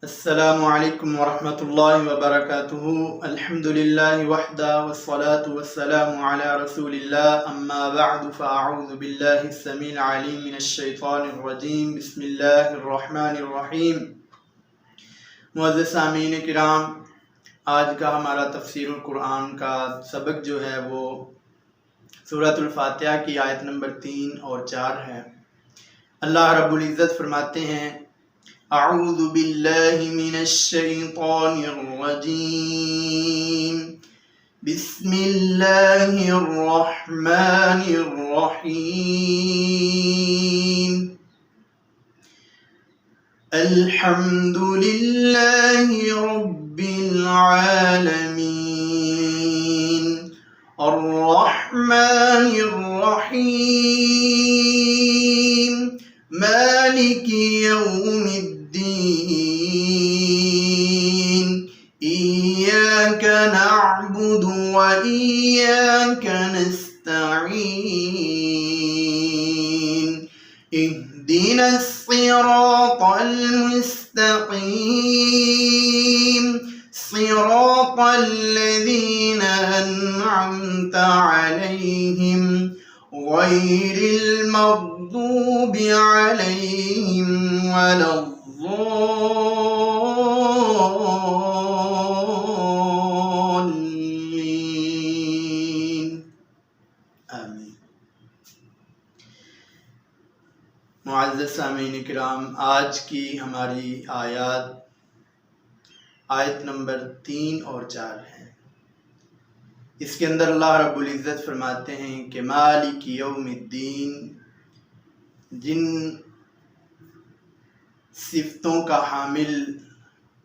السلام علیکم ورحمۃ اللہ وبرکاتہ۔ الحمدللہ وحدہ والصلاة والسلام علی رسول اللہ، اما بعد فاعوذ باللہ السمیع العلیم من الشیطان الرجیم، بسم اللہ الرحمن الرحیم۔ معزز سامعین کرام، آج کا ہمارا تفسیر القرآن کا سبق جو ہے وہ سورۃ الفاتحہ کی آیت نمبر 3 اور 4 ہے۔ اللہ رب العزت فرماتے ہیں: اعوذ باللہ من الشیطان الرجیم، بسم اللہ الرحمن الرحیم، الحمد للہ رب العالمین، الرحمن الرحیم، مالک یوم الدین، ایاک نعبد و ایاک نستعین، اہدنا الصراط المستقیم، صراط الذین انعمت علیہم غیر المغضوب علیہم ولا الضالین، آمین۔ معزز سامعین کرام، آج کی ہماری آیت نمبر 3 اور 4 ہے۔ اس کے اندر اللہ رب العزت فرماتے ہیں کہ مالک یوم الدین، جن صفتوں کا حامل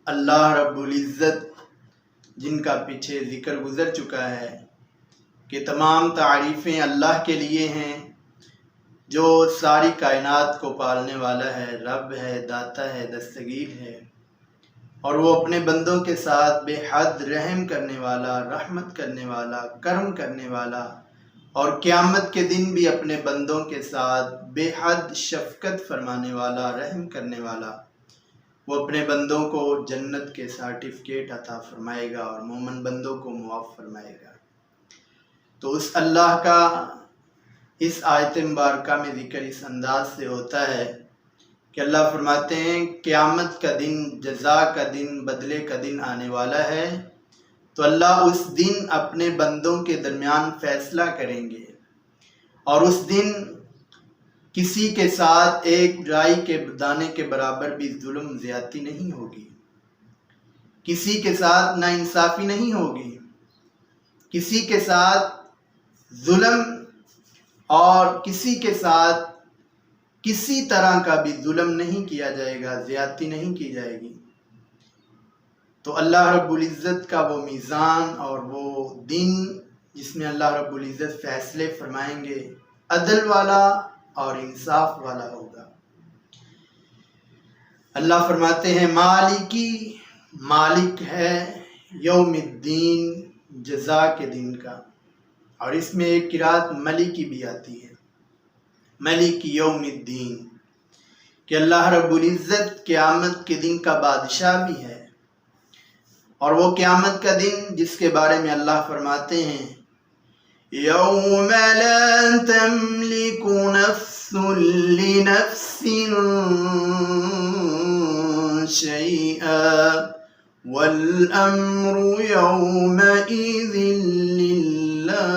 اللہ رب العزت، جن کا پیچھے ذکر گزر چکا ہے کہ تمام تعریفیں اللہ کے لیے ہیں، جو ساری کائنات کو پالنے والا ہے، رب ہے، داتا ہے، دستگیر ہے، اور وہ اپنے بندوں کے ساتھ بے حد رحم کرنے والا، رحمت کرنے والا، کرم کرنے والا، اور قیامت کے دن بھی اپنے بندوں کے ساتھ بے حد شفقت فرمانے والا، رحم کرنے والا۔ وہ اپنے بندوں کو جنت کے سرٹیفکیٹ عطا فرمائے گا اور مومن بندوں کو معاف فرمائے گا۔ تو اس اللہ کا اس آیت مبارکہ میں ذکر اس انداز سے ہوتا ہے کہ اللہ فرماتے ہیں قیامت کا دن، جزا کا دن، بدلے کا دن آنے والا ہے، تو اللہ اس دن اپنے بندوں کے درمیان فیصلہ کریں گے، اور اس دن کسی کے ساتھ ایک رائی کے دانے کے برابر بھی ظلم زیادتی نہیں ہوگی، کسی کے ساتھ ناانصافی نہیں ہوگی، کسی کے ساتھ ظلم اور کسی کے ساتھ کسی طرح کا بھی ظلم نہیں کیا جائے گا، زیادتی نہیں کی جائے گی۔ تو اللہ رب العزت کا وہ میزان اور وہ دن جس میں اللہ رب العزت فیصلے فرمائیں گے، عدل والا اور انصاف والا ہوگا۔ اللہ فرماتے ہیں مالکی، مالک ہے یوم الدین، جزا کے دن کا، اور اس میں ایک قرات ملکی بھی آتی ہے، ملک یوم الدین، کہ اللہ رب العزت قیامت کے دن کا بادشاہ بھی ہے، اور وہ قیامت کا دن جس کے بارے میں اللہ فرماتے ہیں یوم لا تملک نفس لنفس شیئا والامر یومئذ للہ،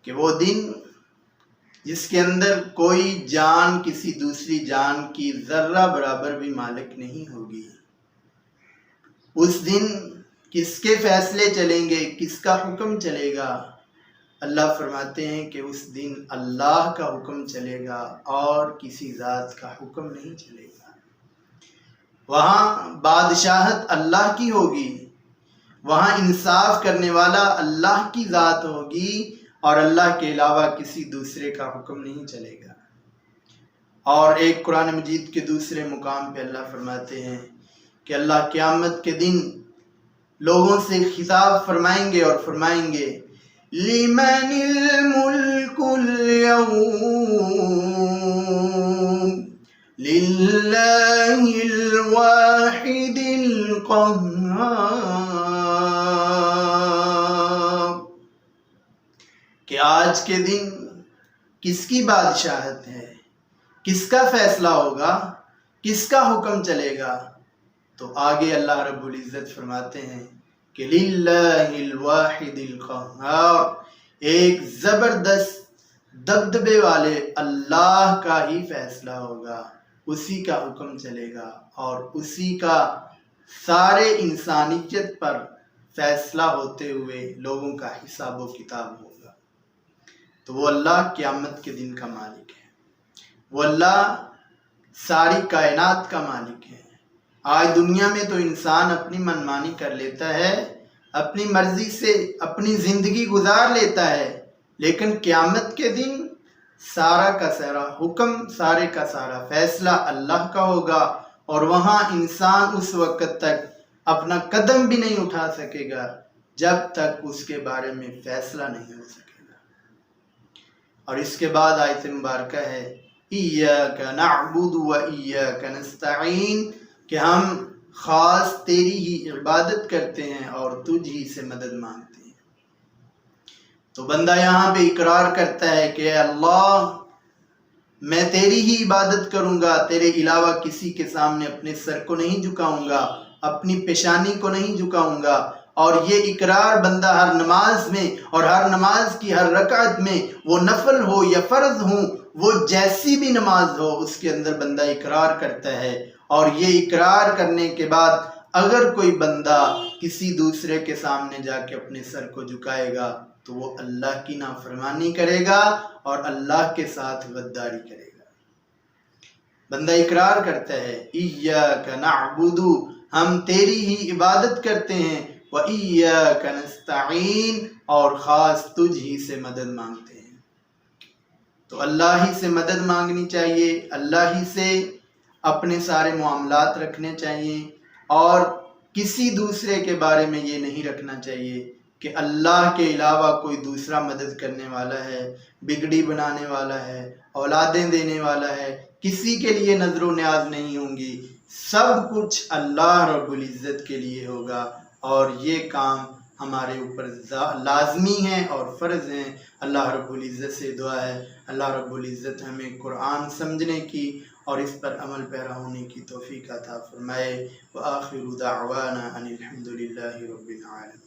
کہ وہ دن جس کے اندر کوئی جان کسی دوسری جان کی ذرہ برابر بھی مالک نہیں ہوگی۔ اس دن کس کے فیصلے چلیں گے، کس کا حکم چلے گا؟ اللہ فرماتے ہیں کہ اس دن اللہ کا حکم چلے گا اور کسی ذات کا حکم نہیں چلے گا۔ وہاں بادشاہت اللہ کی ہوگی، وہاں انصاف کرنے والا اللہ کی ذات ہوگی، اور اللہ کے علاوہ کسی دوسرے کا حکم نہیں چلے گا۔ اور ایک قرآن مجید کے دوسرے مقام پہ اللہ فرماتے ہیں کہ اللہ قیامت کے دن لوگوں سے خطاب فرمائیں گے اور فرمائیں گے لمن الملک اليوم للہ الواحد القہار، کہ آج کے دن کس کی بادشاہت ہے، کس کا فیصلہ ہوگا، کس کا حکم چلے گا؟ تو آگے اللہ رب العزت فرماتے ہیں کہ للہ الواحد القہار، ایک زبردست دبدبے والے اللہ کا ہی فیصلہ ہوگا، اسی کا حکم چلے گا اور اسی کا سارے انسانیت پر فیصلہ ہوتے ہوئے لوگوں کا حساب و کتاب ہوگا۔ تو وہ اللہ قیامت کے دن کا مالک ہے، وہ اللہ ساری کائنات کا مالک ہے۔ آج دنیا میں تو انسان اپنی منمانی کر لیتا ہے، اپنی مرضی سے اپنی زندگی گزار لیتا ہے، لیکن قیامت کے دن سارا کا سارا حکم، سارے کا سارا فیصلہ اللہ کا ہوگا، اور وہاں انسان اس وقت تک اپنا قدم بھی نہیں اٹھا سکے گا جب تک اس کے بارے میں فیصلہ نہیں ہو سکے گا۔ اور اس کے بعد آیت مبارکہ ہے ایاک نعبد و ایاک نستعین، کہ ہم خاص تیری ہی عبادت کرتے ہیں اور تجھ ہی سے مدد مانگتے ہیں۔ تو بندہ یہاں پہ اقرار کرتا ہے کہ اے اللہ، میں تیری ہی عبادت کروں گا، تیرے علاوہ کسی کے سامنے اپنے سر کو نہیں جھکاؤں گا، اپنی پیشانی کو نہیں جھکاؤں گا۔ اور یہ اقرار بندہ ہر نماز میں اور ہر نماز کی ہر رکعت میں، وہ نفل ہو یا فرض ہو، وہ جیسی بھی نماز ہو، اس کے اندر بندہ اقرار کرتا ہے۔ اور یہ اقرار کرنے کے بعد اگر کوئی بندہ کسی دوسرے کے سامنے جا کے اپنے سر کو جھکائے گا تو وہ اللہ کی نافرمانی کرے گا اور اللہ کے ساتھ غداری کرے گا۔ بندہ اقرار کرتا ہے ایاک نعبد، ہم تیری ہی عبادت کرتے ہیں، و ایاک نستعین، اور خاص تجھ ہی سے مدد مانگتے ہیں۔ تو اللہ ہی سے مدد مانگنی چاہیے، اللہ ہی سے اپنے سارے معاملات رکھنے چاہیے، اور کسی دوسرے کے بارے میں یہ نہیں رکھنا چاہیے کہ اللہ کے علاوہ کوئی دوسرا مدد کرنے والا ہے، بگڑی بنانے والا ہے، اولادیں دینے والا ہے۔ کسی کے لیے نظر و نیاز نہیں ہوں گی، سب کچھ اللہ رب العزت کے لیے ہوگا، اور یہ کام ہمارے اوپر لازمی ہیں اور فرض ہیں۔ اللہ رب العزت سے دعا ہے اللہ رب العزت ہمیں قرآن سمجھنے کی اور اس پر عمل پیرا ہونے کی توفیق عطا فرمائے۔ وآخر دعوانا ان الحمد للہ رب العالمین۔